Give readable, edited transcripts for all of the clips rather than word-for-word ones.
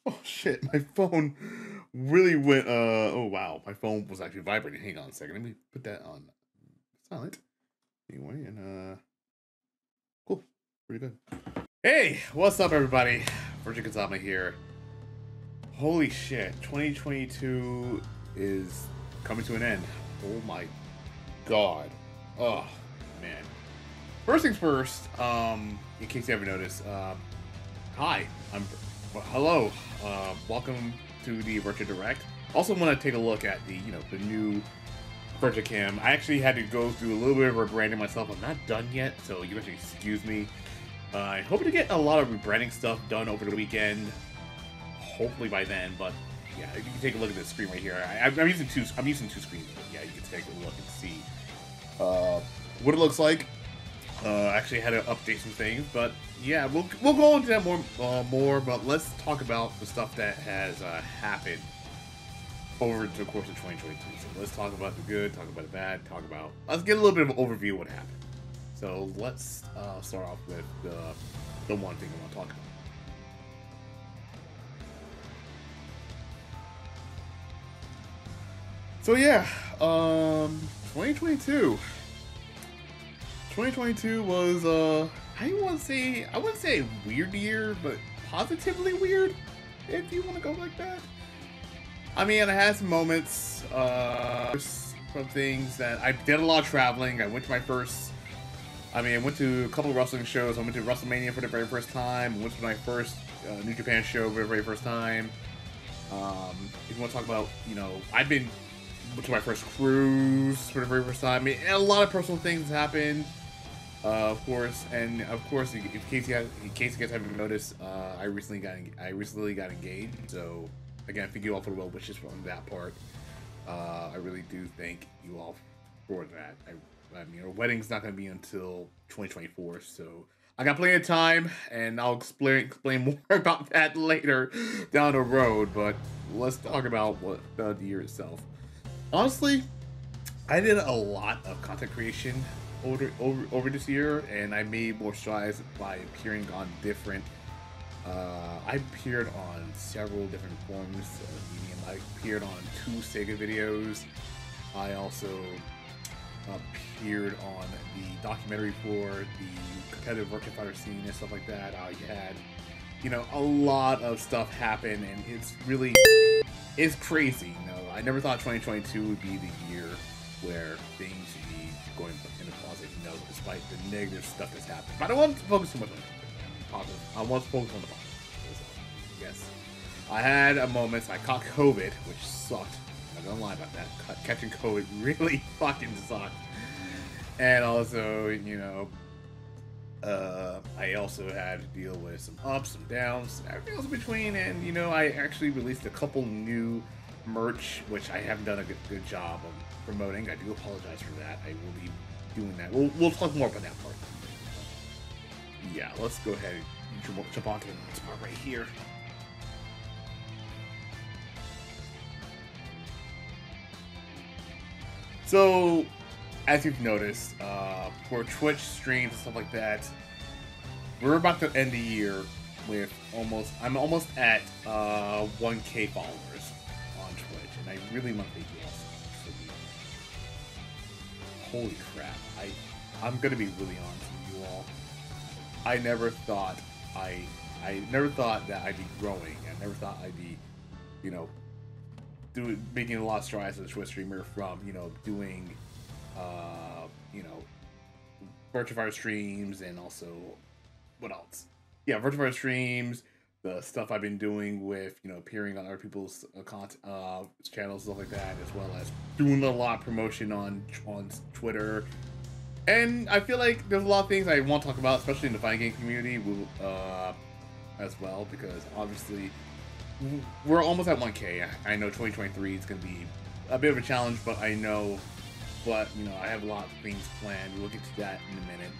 Oh shit, my phone really went oh wow, my phone was actually vibrating. Hang on a second. Let me put that on silent. Anyway, and cool. Pretty good. Hey, what's up everybody? Virtua Kazama here. Holy shit, 2022 is coming to an end. Oh my god. Oh man. First things first, in case you haven't noticed, hi, hello, welcome to the Virtua Direct. Also want to take a look at the, the new Virtua Cam. I actually had to go through a little bit of rebranding myself. I'm not done yet, so you have to excuse me. I hope to get a lot of rebranding stuff done over the weekend, hopefully by then, but yeah, you can take a look at this screen right here. I'm using two screens, but yeah, you can take a look and see what it looks like. Actually had to update some things, but yeah, we'll go into that more. But let's talk about the stuff that has happened over the course of 2022. So let's talk about the good, talk about the bad, let's get a little bit of an overview of what happened. So let's start off with the one thing I want to talk about. So yeah, 2022. 2022 was I wouldn't say a weird year, but positively weird, if you want to go like that. I mean, I had some moments from things that I did a lot of traveling. I went to I went to a couple of wrestling shows. I went to WrestleMania for the very first time. I went to my first New Japan show for the very first time. If you want to talk about, I've been to my first cruise for the very first time. I mean, a lot of personal things happened. Of course, in case you guys haven't noticed, I recently got engaged. So again, thank you all for the well wishes from that part. I really do thank you all for that. I mean, our wedding's not going to be until 2024, so I got plenty of time, and I'll explain more about that later down the road. But let's talk about what the year itself. Honestly, I did a lot of content creation over this year, and I made more strides by appearing on different. I appeared on several different forms of medium. I appeared on 2 Sega videos. I also appeared on the documentary for the competitive Virtua Fighter scene and stuff like that. I had, a lot of stuff happen, and it's crazy. I never thought 2022 would be the year where things would be going in the positive, despite the negative stuff that's happened. But I don't want to focus too much on the positive. I want to focus on the positive. Yes, I had a moment. I caught COVID, which sucked. I'm not gonna lie about that. Catching COVID really fucking sucked. And also, I also had to deal with some ups, some downs, everything else in between. And I actually released a couple new merch, which I haven't done a good job of promoting. I do apologize for that. I will be doing that. We'll talk more about that part. Yeah, let's go ahead and jump onto this part right here. So, as you've noticed, for Twitch streams and stuff like that, we're about to end the year with I'm almost at 1K followers on Twitch, and I really want to thank you all so much for holy crap. I'm gonna be really honest with you all. I never thought that I'd be growing. I never thought I'd be, making a lot of strides as a Twitch streamer from, doing Virtua Fighter streams, and also what else? Yeah, Virtua Fighter streams, the stuff I've been doing with, appearing on other people's channels, stuff like that, as well as doing a lot of promotion on Twitter. And I feel like there's a lot of things I want to talk about, especially in the fighting game community, as well, because obviously we're almost at 1K. I know 2023 is going to be a bit of a challenge, but I have a lot of things planned. We'll get to that in a minute.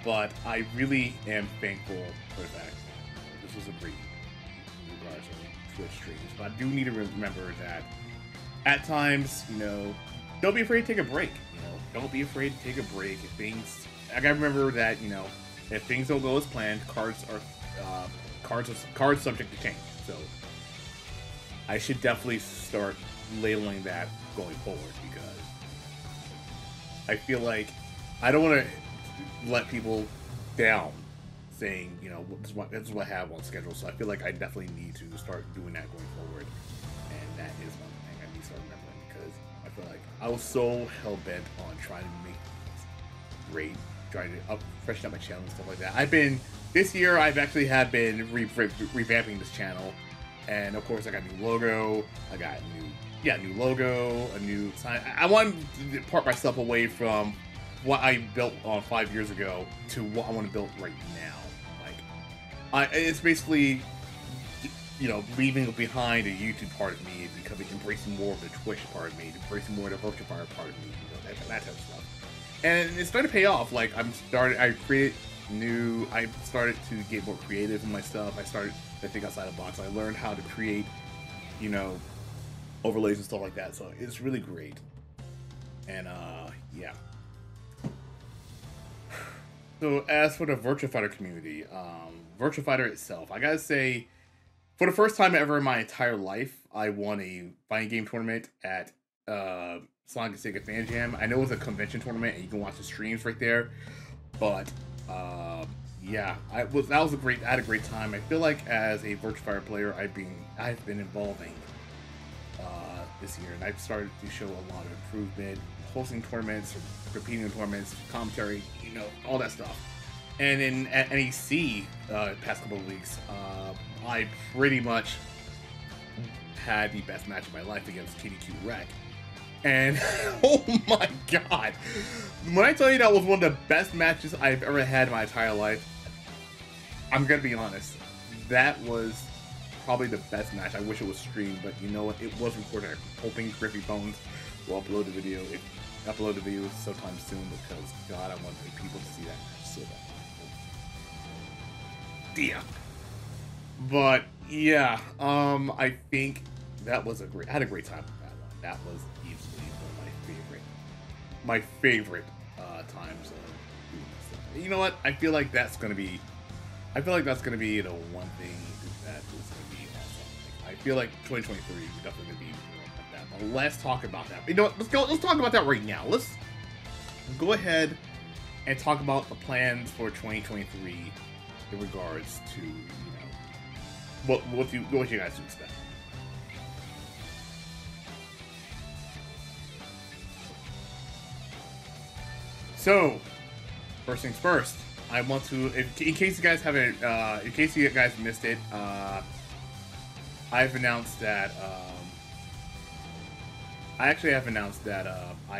But I really am thankful for the fact that this was a break in regards to Twitch streams. But I do need to remember that at times, don't be afraid to take a break. Don't be afraid to take a break. I gotta remember that, if things don't go as planned, cards cards subject to change. So I should definitely start labeling that going forward, because I feel like I don't want to let people down saying, you know, this is what I have on schedule. So I feel like I definitely need to start doing that going forward, and that is one thing I need to start remembering, because I feel like I was so hell bent on trying to make things great, trying to freshen up my channel and stuff like that. This year I've actually been revamping this channel, and of course I got a new logo, I got new logo, a new sign. I want to part myself away from what I built on 5 years ago to what I want to build right now. Like, it's basically, you know, leaving behind a YouTube part of me, becoming embracing more of the Twitch part of me, embracing more of the Virtua part of me, you know, that type of stuff. And it's starting to pay off. Like, I started to get more creative in my stuff. I started to think outside the box. I learned how to create, you know, overlays and stuff like that. So it's really great. And yeah. So as for the Virtua Fighter community, Virtua Fighter itself, I gotta say, for the first time ever in my entire life, I won a fighting game tournament at Sonic and Sega Fan Jam. I know it was a convention tournament, and you can watch the streams right there. But yeah, I had a great time. I feel like as a Virtua Fighter player, I've been evolving this year, and I've started to show a lot of improvement, hosting tournaments, competing in tournaments, commentary, you know, all that stuff. And at NEC past couple of weeks, I pretty much had the best match of my life against KDQ Rec. And oh my god, when I tell you that was one of the best matches I've ever had in my entire life, I'm gonna be honest, that was probably the best match. I wish it was streamed, but you know what, it was recorded. I'm hoping Griffy Bones will upload the video sometime soon, because god, I want people to see that match so bad. Yeah. But yeah, I think that was I had a great time with that one. That was easily one of my favorite times of doing this stuff. You know what? I feel like that's gonna be the one thing that is gonna be awesome. Like, I feel like 2023 is definitely gonna be more like that. But let's talk about that. You know what? Let's talk about that right now. Let's go ahead and talk about the plans for 2023 in regards to, you know, what you guys expect. So, first things first, I want to, in case you guys missed it, I've announced that, I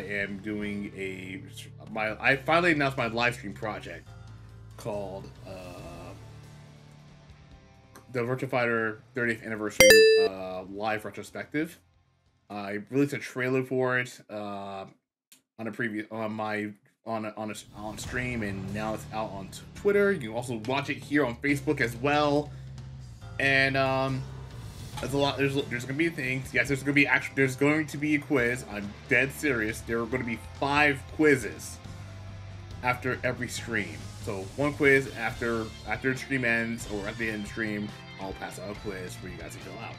am doing I finally announced my live stream project called, the Virtua Fighter 30th Anniversary Live Retrospective. I released a trailer for it on stream, and now it's out on Twitter. You can also watch it here on Facebook as well. And there's a lot. There's gonna be things. Yes, there's going to be a quiz. I'm dead serious. There are going to be 5 quizzes after every stream. So one quiz after the stream ends, or at the end of the stream, I'll pass out a quiz for you guys to fill out.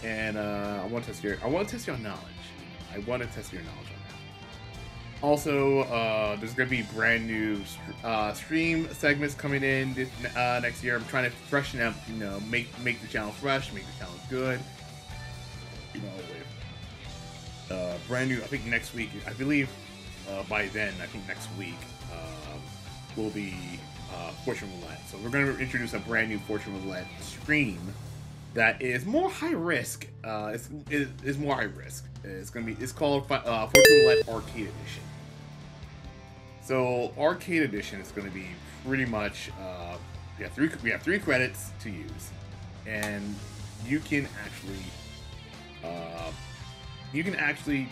I want to test your knowledge. I want to test your knowledge on that. Also, there's gonna be brand new stream segments coming in next year. I'm trying to freshen up, you know, make the channel fresh, make the channel good. You know, with brand new. I think next week. I believe. By then, I think next week will be Fortune Roulette. So we're going to introduce a brand new Fortune Roulette stream that is more high risk. It's more high risk. It's called Fortune Roulette Arcade Edition. So Arcade Edition is going to be pretty much we have 3 credits to use, and you can actually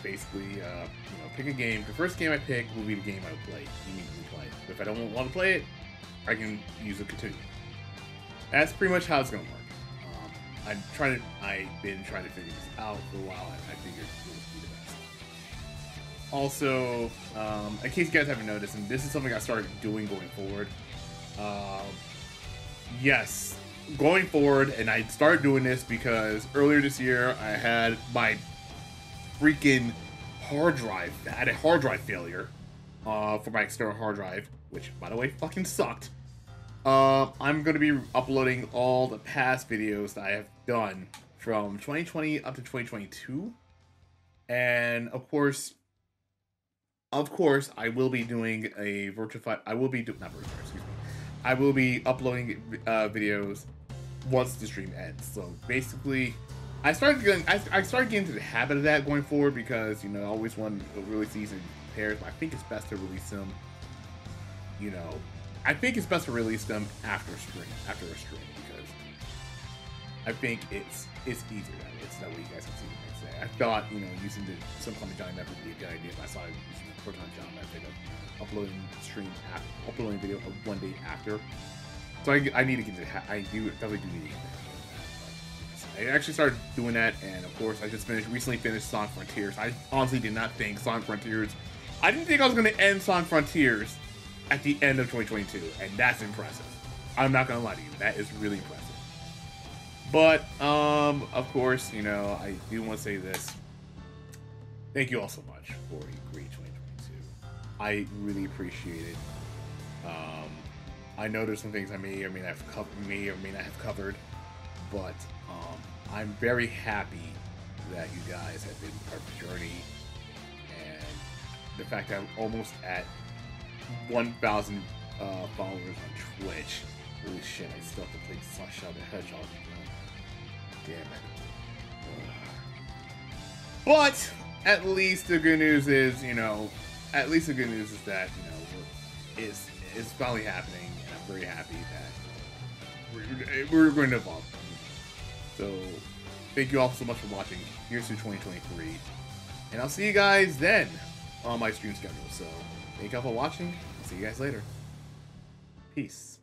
basically pick a game. The first game I pick will be the game I would play. Immediately play. But if I don't want to play it, I can use a continue. That's pretty much how it's gonna work. I've been trying to figure this out for a while, and I figured it would be the best. Also, in case you guys haven't noticed, and this is something I started doing going forward, yes, going forward, and I started doing this because earlier this year I had my freaking hard drive. I had a hard drive failure for my external hard drive, which, by the way, fucking sucked. I'm going to be uploading all the past videos that I have done from 2020 up to 2022. And, of course, I will be doing a Virtua. I will be doing, not Virtua, excuse me. I will be uploading videos once the stream ends. So, basically, I started getting into the habit of that going forward because, you know, I always want to release these in pairs, but I think it's best to release them, you know, I think it's best to release them after a stream, because I think it's easier that way. It's that way you guys can see the next day. I thought, you know, using some kind of Johnny method would be a good idea, but I saw using the Proton John method of uploading video one day after. So I need to get to I definitely do need to get that. I actually started doing that, and of course, I just recently finished Sonic Frontiers. I honestly did not think Sonic Frontiers. I didn't think I was going to end Sonic Frontiers at the end of 2022, and that's impressive. I'm not gonna lie to you, that is really impressive. But of course, you know, I do want to say this. Thank you all so much for a great 2022. I really appreciate it. I know there's some things I may or may not have covered, but I'm very happy that you guys have been part of the journey, and the fact that I'm almost at 1,000 followers on Twitch. Holy shit, I still have to play Sunshine the Hedgehog. Damn it. But at least the good news is, you know, that, you know, it's finally happening, and I'm very happy that we're going to evolve. So, thank you all so much for watching. Here's to 2023. And I'll see you guys then on my stream schedule. So, thank you all for watching. I'll see you guys later. Peace.